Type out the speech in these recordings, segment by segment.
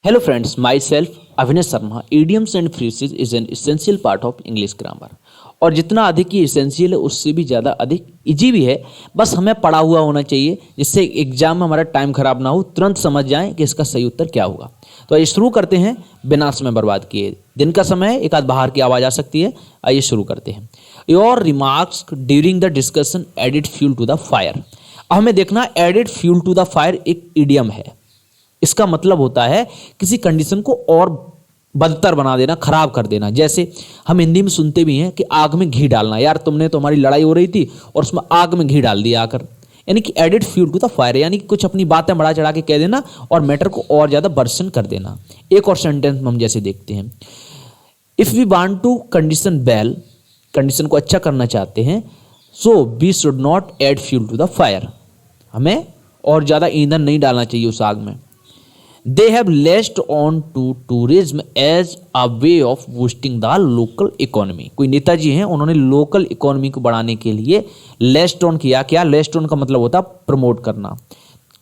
Hello friends, myself Avinesh Sharma. idioms and phrases is an essential part of English grammar. और जितना अधिक ही essential है उससे भी ज़्यादा अधिक इजी भी है। बस हमें पढ़ा हुआ होना चाहिए जिससे एग्जाम में हमारा टाइम खराब ना हो, तुरंत समझ जाएं कि इसका सही उत्तर क्या होगा। तो आइए शुरू करते हैं बिना समय बर्बाद किए। दिन का समय है, एक आध बाहर की आवाज़ आ सकती है। आइए शुरू करते हैं। Your remarks during the discussion added fuel to the fire. अब हमें देखना, added fuel to the fire एक इडियम है। इसका मतलब होता है किसी कंडीशन को और बदतर बना देना, खराब कर देना। जैसे हम हिंदी में सुनते भी हैं कि आग में घी डालना। यार तुमने तो हमारी लड़ाई हो रही थी और उसमें आग में घी डाल दिया आकर। यानी कि added fuel to the fire, यानी कि कुछ अपनी बातें बढ़ा चढ़ा के कह देना और मैटर को और ज़्यादा बर्सन कर देना। एक और सेंटेंस में हम जैसे देखते हैं, if we want to condition well, condition को अच्छा करना चाहते हैं, so we should not add fuel to the fire. हमें और ज़्यादा ईंधन नहीं डालना चाहिए उस आग में। They have latched on to tourism as a way of boosting the local economy। कोई नेताजी हैं, उन्होंने लोकल इकोनॉमी को बढ़ाने के लिए लेस्ट ऑन किया। क्या लेस्ट ऑन का मतलब होता है प्रमोट करना।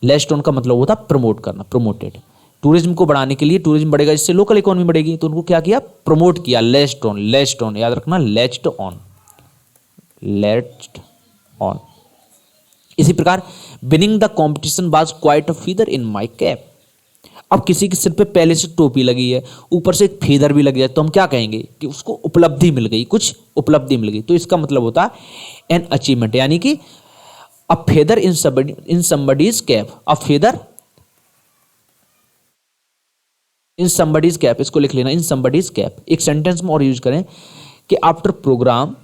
लेस्ट ऑन का मतलब होता है प्रमोट करना, प्रमोटेड। टूरिज्म को बढ़ाने के लिए, टूरिज्म बढ़ेगा जिससे लोकल इकोनॉमी बढ़ेगी, तो उनको क्या किया, प्रमोट किया। लेस्ट ऑन, लेस्ट ऑन याद रखना, लेस्ट ऑन, लेस्ट ऑन। इसी प्रकार winning the competition was quite a feather in my cap. अब किसी के सिर पे पहले से टोपी लगी है, ऊपर से एक फेदर भी लग जाए, तो हम क्या कहेंगे कि उसको उपलब्धि मिल गई, कुछ उपलब्धि मिल गई। तो इसका मतलब होता है एन अचीवमेंट, यानी कि a feather in somebody's cap. A feather in somebody's cap, इसको लिख लेना, इन समबडीज कैप। एक सेंटेंस में और यूज करें कि after programme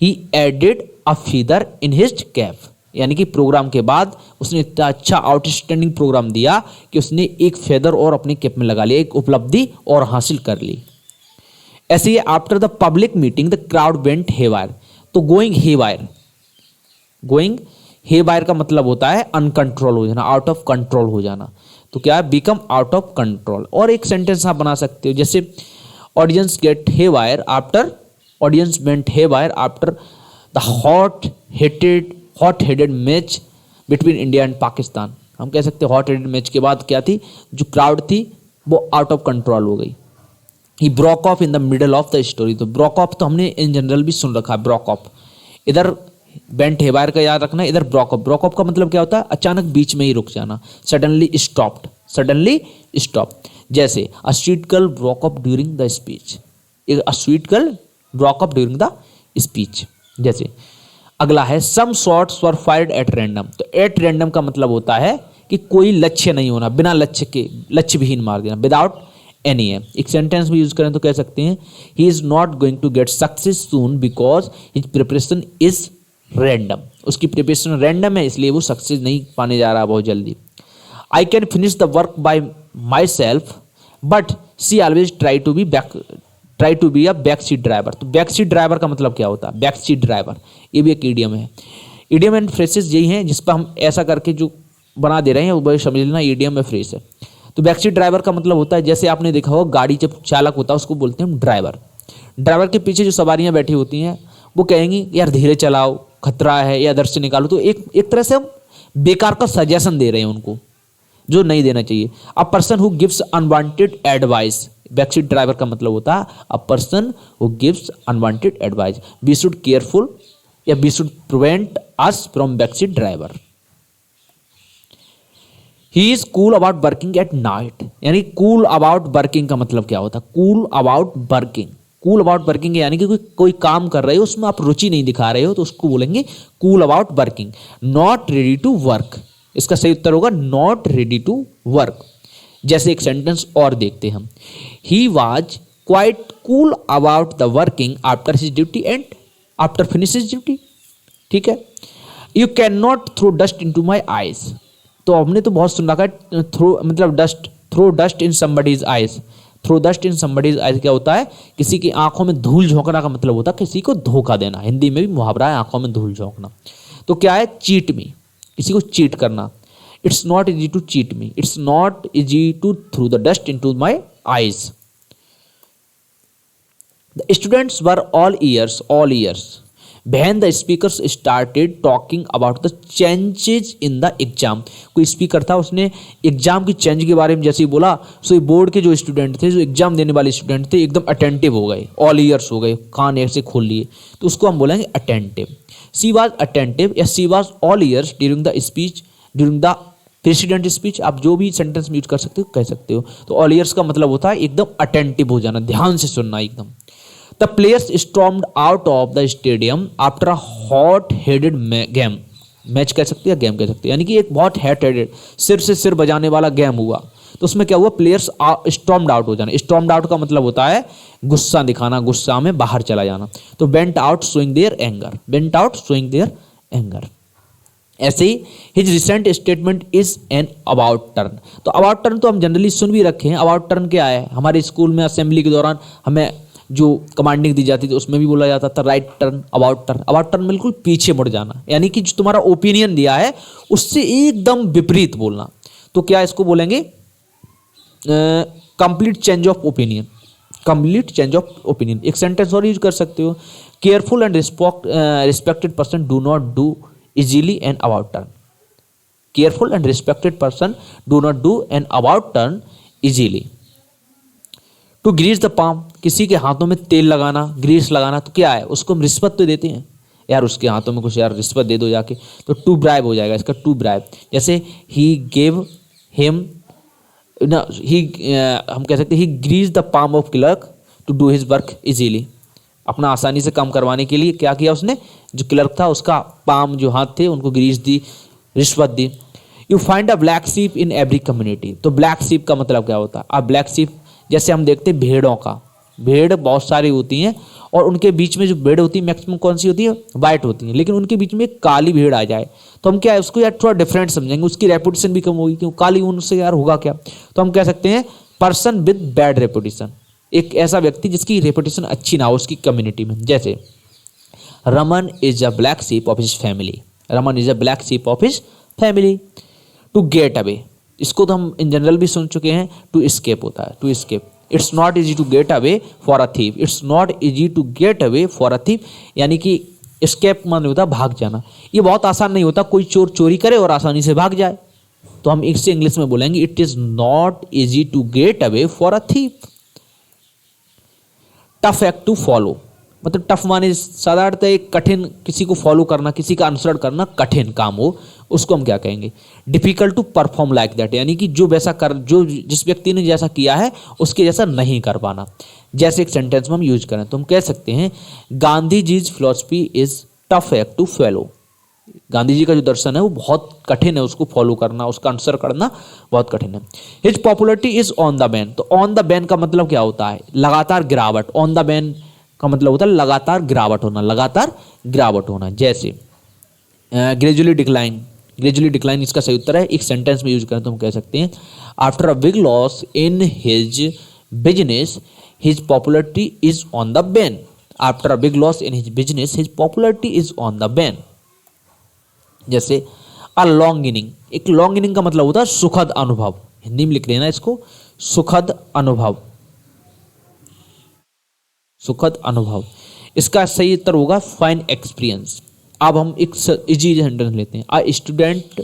he added a feather in his cap. यानी कि प्रोग्राम के बाद उसने इतना अच्छा आउटस्टैंडिंग प्रोग्राम दिया कि उसने एक फेदर और अपनी कैप में लगा लिया, एक उपलब्धि और हासिल कर ली। ऐसे ही after the public meeting the crowd went haywire. तो गोइंग हेवायर, गोइंग हेवायर का मतलब होता है अनकंट्रोल हो जाना, आउट ऑफ कंट्रोल हो जाना। तो क्या है, बिकम आउट ऑफ कंट्रोल। और एक सेंटेंस आप बना सकते हो जैसे audience get haywire after, audience went haywire after the hot headed match between India and Pakistan. हम कह सकते हैं हॉट हेडेड मैच के बाद क्या थी, जो क्राउड थी वो आउट ऑफ कंट्रोल हो गई। He broke of in the middle of the story. तो ब्रोक ऑफ तो हमने इन जनरल भी सुन रखा है, ब्रोक ऑफ। इधर बेंट हेबायर का याद रखना, इधर ब्रोक ऑफ। ब्रोक ऑफ का मतलब क्या होता है, अचानक बीच में ही रुक जाना, सडनली स्टॉप्ड, सडनली स्टॉप। जैसे a sweet girl broke off during the speech, a sweet girl broke off during the speech. जैसे अगला है some shots were fired at random. तो एट रैंडम का मतलब होता है कि कोई लक्ष्य नहीं होना, बिना लक्ष्य के, लक्ष्य विहीन मार देना, विदाउट एनी है। एक सेंटेंस में यूज करें तो कह सकते हैं he is not going to get success soon because his preparation is random. उसकी प्रिपरेशन रैंडम है, इसलिए वो सक्सेस नहीं पाने जा रहा बहुत जल्दी। I can finish the work by myself but she always try to be a back seat driver. तो बैक सीट ड्राइवर का मतलब क्या होता है, बैक सीट ड्राइवर, ये भी एक ईडियम है। ईडियम एंड फ्रेसेस यही हैं जिस पर हम ऐसा करके जो बना दे रहे हैं वो समझ लेना ईडियम में फ्रेस है। तो बैक सीट ड्राइवर का मतलब होता है, जैसे आपने देखा हो गाड़ी जब चालक होता है उसको बोलते हैं ड्राइवर। ड्राइवर के पीछे जो सवारियां बैठी होती हैं वो कहेंगी यार धीरे चलाओ, खतरा है, या इधर से निकालो। तो एक तरह से हम बेकार का सजेशन दे रहे हैं उनको, जो नहीं देना चाहिए। A person who gives unwanted advice, backseat driver का मतलब होता है a person who gives unwanted advice. We should careful or we should prevent us from backseat driver. He is cool about working at night. यानी cool about working का मतलब क्या होता है, cool about working. Cool about working यानी कि कोई काम कर रहे हो उसमें आप रुचि नहीं दिखा रहे हो तो उसको बोलेंगे cool about working. Not ready to work, इसका सही उत्तर होगा नॉट रेडी टू वर्क। जैसे एक सेंटेंस और देखते हैं हम, he was quite cool about the working after his duty and after finish his duty. ठीक है। You cannot throw dust into my eyes. तो हमने तो बहुत सुन रखा है थ्रो मतलब dust, throw dust in somebody's eyes. Throw dust in somebody's eyes क्या होता है, किसी की आंखों में धूल झोंकना का मतलब होता है किसी को धोखा देना। हिंदी में भी मुहावरा है आंखों में धूल झोंकना। तो क्या है, चीट मी, किसी को चीट करना। It's not easy to cheat me, it's not easy to throw the dust into my eyes. The students were all ears when the speakers started talking about the changes in the exam. कोई speaker था, उसने exam की change के बारे में जैसे ही बोला, सो board के जो स्टूडेंट थे, जो एग्जाम देने वाले स्टूडेंट थे, एकदम अटेंटिव हो गए, ऑल ईयर्स हो गए, कान ऐसे खोल लिए, तो उसको हम बोलेंगे अटेंटिव। सी वॉज अटेंटिव या she was all ears during the speech, during the president speech. आप जो भी सेंटेंस में यूज कर सकते हो कह सकते हो। तो ऑल ईयर्स का मतलब होता है एकदम अटेंटिव हो जाना, ध्यान से सुनना एकदम। The players stormed out of the stadium after a hot headed game. Match कह सकते हैं, गेम कह सकते हैं, यानी कि एक बहुत हॉट हेडेड, सिर से सिर बजाने वाला गेम हुआ। तो उसमें क्या हुआ, प्लेयर्स स्टॉर्म्ड आउट हो जाना। स्टॉर्म्ड आउट का मतलब होता है गुस्सा दिखाना, गुस्सा में बाहर चला जाना। तो went out showing their anger, went out showing their anger. ऐसे ही his recent statement is an about turn. तो अबाउट टर्न तो हम जनरली सुन भी रखे हैं। अबाउट टर्न क्या है, हमारे स्कूल में असेंबली के दौरान हमें जो कमांडिंग दी जाती थी उसमें भी बोला जाता था right turn, about turn. About turn बिल्कुल पीछे मुड़ जाना, यानी कि जो तुम्हारा ओपिनियन दिया है उससे एकदम विपरीत बोलना। तो क्या इसको बोलेंगे, complete change of opinion, complete change of opinion. एक सेंटेंस और यूज कर सकते हो, careful and respected person do not do easily an about turn. Careful and respected person do not do an about turn easily. To grease the palm, किसी के हाथों में तेल लगाना, ग्रीस लगाना, तो क्या है, उसको हम रिश्वत तो देते हैं यार, उसके हाथों में कुछ यार रिश्वत दे दो जाके, तो टू ब्राइब हो जाएगा इसका, टू ब्राइब। जैसे he gave him ना, हम कह सकते हैं he greased the palm of clerk to do his work easily। अपना आसानी से काम करवाने के लिए क्या किया उसने, जो क्लर्क था उसका पाम जो हाथ थे उनको ग्रीस दी, रिश्वत दी। You find a black sheep in every community. तो ब्लैक शीप का मतलब क्या होता है, अब ब्लैक शीप जैसे हम देखते हैं भेड़ों का, भेड़ बहुत सारी होती हैं और उनके बीच में जो भेड़ होती है मैक्सिमम कौन सी होती है, वाइट होती है, लेकिन उनके बीच में एक काली भेड़ आ जाए तो हम क्या है उसको यार थोड़ा डिफरेंट समझेंगे, उसकी रेपुटेशन भी कम होगी, क्यों, काली ऊन से यार होगा क्या। तो हम कह सकते हैं पर्सन विद बैड रेपुटेशन, एक ऐसा व्यक्ति जिसकी रेपुटेशन अच्छी ना हो उसकी कम्युनिटी में। जैसे Raman is a black sheep of his family, Raman is a black sheep of his family. To get away, इसको तो हम इन जनरल भी सुन चुके हैं, टू एस्केप होता है, to escape. It's not easy to get away for a thief, it's not easy to get away for a thief, यानी कि एस्केप माने होता है भाग जाना। ये बहुत आसान नहीं होता, कोई चोर चोरी करे और आसानी से भाग जाए, तो हम इससे इंग्लिश में बोलेंगे it is not easy to get away for a thief. Tough act to follow, मतलब टफ माने साधारणतः एक कठिन, किसी को फॉलो करना, किसी का अनुसरण करना कठिन काम हो, उसको हम क्या कहेंगे, difficult to perform like that, यानी कि जो वैसा कर, जो जिस व्यक्ति ने जैसा किया है उसके जैसा नहीं कर पाना। जैसे एक सेंटेंस में हम यूज करें तो हम कह सकते हैं Gandhi ji's philosophy is tough act to follow. Gandhi ji का जो दर्शन है वो बहुत कठिन है, उसको फॉलो करना, उसका अनुसरण करना बहुत कठिन है। His popularity is on the ban, तो ऑन द बैन का मतलब क्या होता है, लगातार गिरावट। ऑन द बैन का मतलब होता है लगातार गिरावट होना, लगातार गिरावट होना। जैसे ग्रेजुअली डिक्लाइन, ग्रेजुअली डिक्लाइन इसका सही उत्तर है। एक सेंटेंस में यूज करें तो हम कह सकते हैं after a big loss in his business his popularity is on the ban. After a big loss in his business his popularity is on the ban. जैसे अ लॉन्गिनिंग, एक लॉन्गिनिंग का मतलब होता है सुखद अनुभव, हिंदी में लिख लेना इसको, सुखद अनुभव, सुखद अनुभव। इसका सही उत्तर होगा फाइन एक्सपीरियंस। अब हम एक इजी सेंटेंस लेते हैं, अ स्टूडेंट,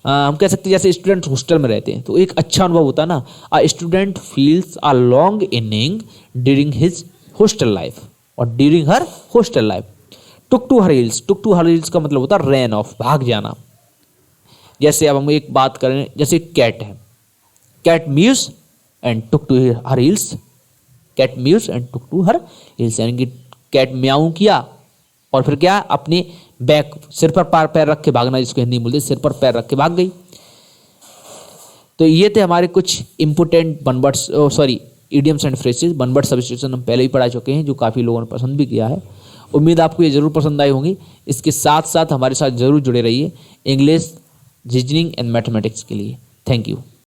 हम कह सकते हैं जैसे स्टूडेंट हॉस्टल में रहते हैं तो एक अच्छा अनुभव होता है ना, a student feels a long inning during his hostel life और during her hostel life. Took to her heels, took to her heels का मतलब होता है रैन ऑफ, भाग जाना। जैसे अब हम एक बात करें, जैसे कैट है, cat mews and took to her heels, cat mews and took to her heels, यानी कि कैट म्याऊ किया और फिर क्या, अपने बैक, सिर पर पैर रख के भागना, जिसको हिंदी में बोलते हैं सिर पर पैर रख के भाग गई। तो ये थे हमारे कुछ important one words, sorry idioms and phrases. One word substitution हम पहले ही पढ़ा चुके हैं, जो काफ़ी लोगों ने पसंद भी किया है। उम्मीद आपको ये जरूर पसंद आई होंगी। इसके साथ साथ हमारे साथ जरूर जुड़े रहिए इंग्लिश, रीजनिंग एंड मैथमेटिक्स के लिए। Thank you.